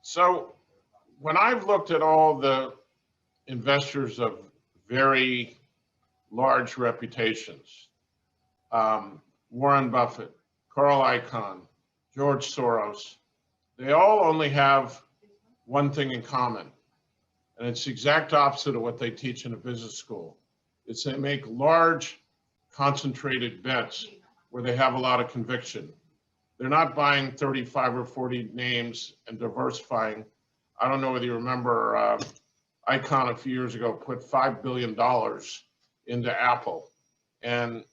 So when I've looked at all the investors of very large reputations, Warren Buffett, Carl Icahn, George Soros, they all only have one thing in common. And it's the exact opposite of what they teach in a business school. It's they make large, concentrated bets where they have a lot of conviction. They're not buying 35 or 40 names and diversifying. I don't know whether you remember Icahn a few years ago put $5 billion into Apple. And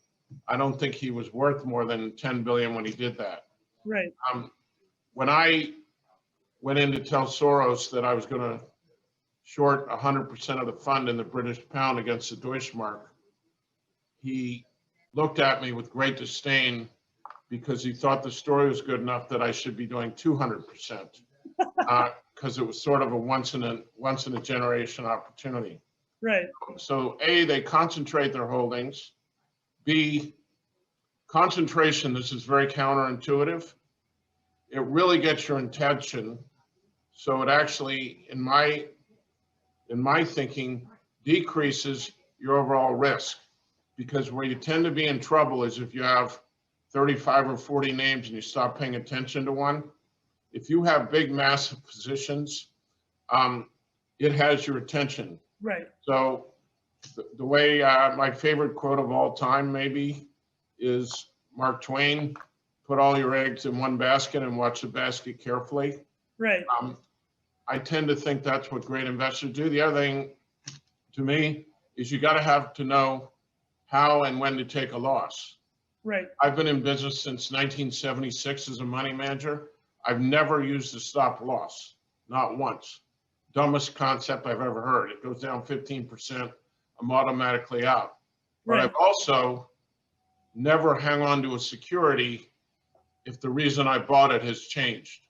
I don't think he was worth more than 10 billion when he did that. Right. When I went in to tell Soros that I was going to short 100% of the fund in the British pound against the Deutschmark, he looked at me with great disdain because he thought the story was good enough that I should be doing 200%, because it was sort of a once in a generation opportunity. Right. So A, they concentrate their holdings. B, concentration, this is very counterintuitive. It really gets your attention. So it actually, in my thinking, decreases your overall risk, because where you tend to be in trouble is if you have 35 or 40 names and you stop paying attention to one. If you have big, massive positions, it has your attention. Right. So the way my favorite quote of all time maybe is Mark Twain, put all your eggs in one basket and watch the basket carefully. Right. I tend to think that's what great investors do. The other thing to me is you got to have to know how and when to take a loss. Right. I've been in business since 1976 as a money manager. I've never used a stop loss, not once. Dumbest concept I've ever heard. It goes down 15%, I'm automatically out. But Right. I've also never hung on to a security if the reason I bought it has changed.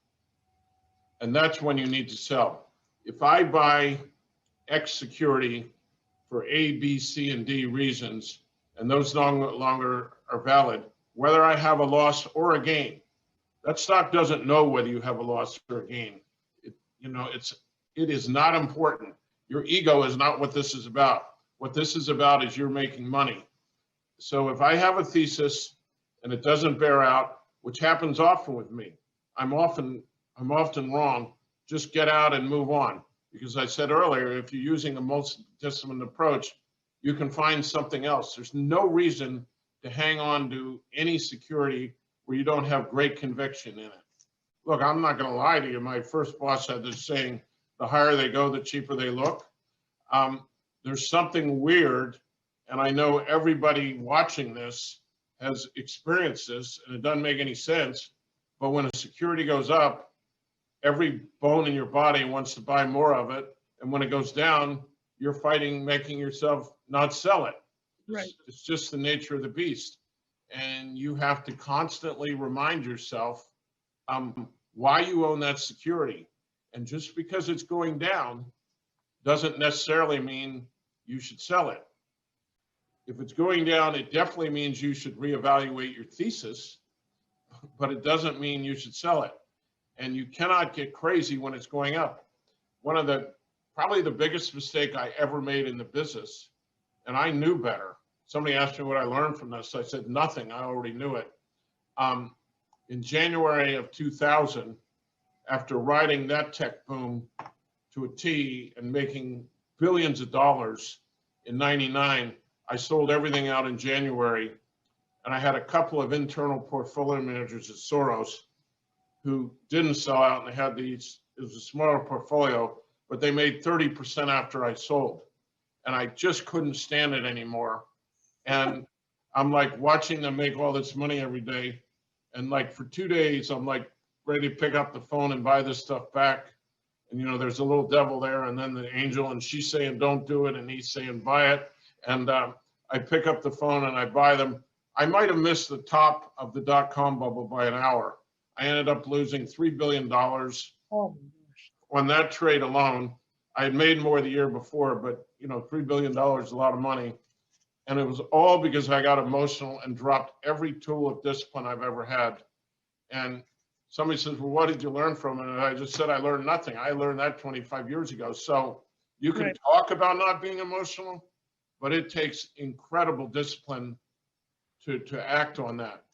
And that's when you need to sell. If I buy X security for A, B, C, and D reasons, and those no longer are valid, whether I have a loss or a gain, that stock doesn't know whether you have a loss or a gain. It is not important. Your ego is not what this is about. What this is about is you're making money. So if I have a thesis and it doesn't bear out, which happens often with me, I'm often wrong, just get out and move on. Because I said earlier, if you're using a multi-disciplined approach, you can find something else. There's no reason to hang on to any security where you don't have great conviction in it. Look, I'm not going to lie to you. My first boss had this saying, the higher they go, the cheaper they look. There's something weird, and I know everybody watching this has experienced this, and it doesn't make any sense, but when a security goes up, every bone in your body wants to buy more of it, and when it goes down, you're fighting making yourself not sell it. Right. It's just the nature of the beast. And you have to constantly remind yourself why you own that security. And just because it's going down doesn't necessarily mean you should sell it. If it's going down, it definitely means you should reevaluate your thesis, but it doesn't mean you should sell it. And you cannot get crazy when it's going up. One of probably the biggest mistake I ever made in the business, and I knew better. Somebody asked me what I learned from this. I said, nothing, I already knew it. In January of 2000, after riding that tech boom to a T and making billions of dollars in 99, I sold everything out in January. And I had a couple of internal portfolio managers at Soros who didn't sell out, and they had it was a smaller portfolio, but they made 30% after I sold. And I just couldn't stand it anymore. And I'm like watching them make all this money every day. And like for 2 days, I'm like ready to pick up the phone and buy this stuff back. And there's a little devil there, and then the angel, and she's saying, don't do it. And he's saying, buy it. And I pick up the phone and I buy them. I might have missed the top of the dot-com bubble by an hour. I ended up losing $3 billion on that trade alone. I had made more the year before, but $3 billion is a lot of money. And it was all because I got emotional and dropped every tool of discipline I've ever had. And somebody says, well, what did you learn from it? And I just said, I learned nothing. I learned that 25 years ago. So you can Right. talk about not being emotional, but it takes incredible discipline to act on that.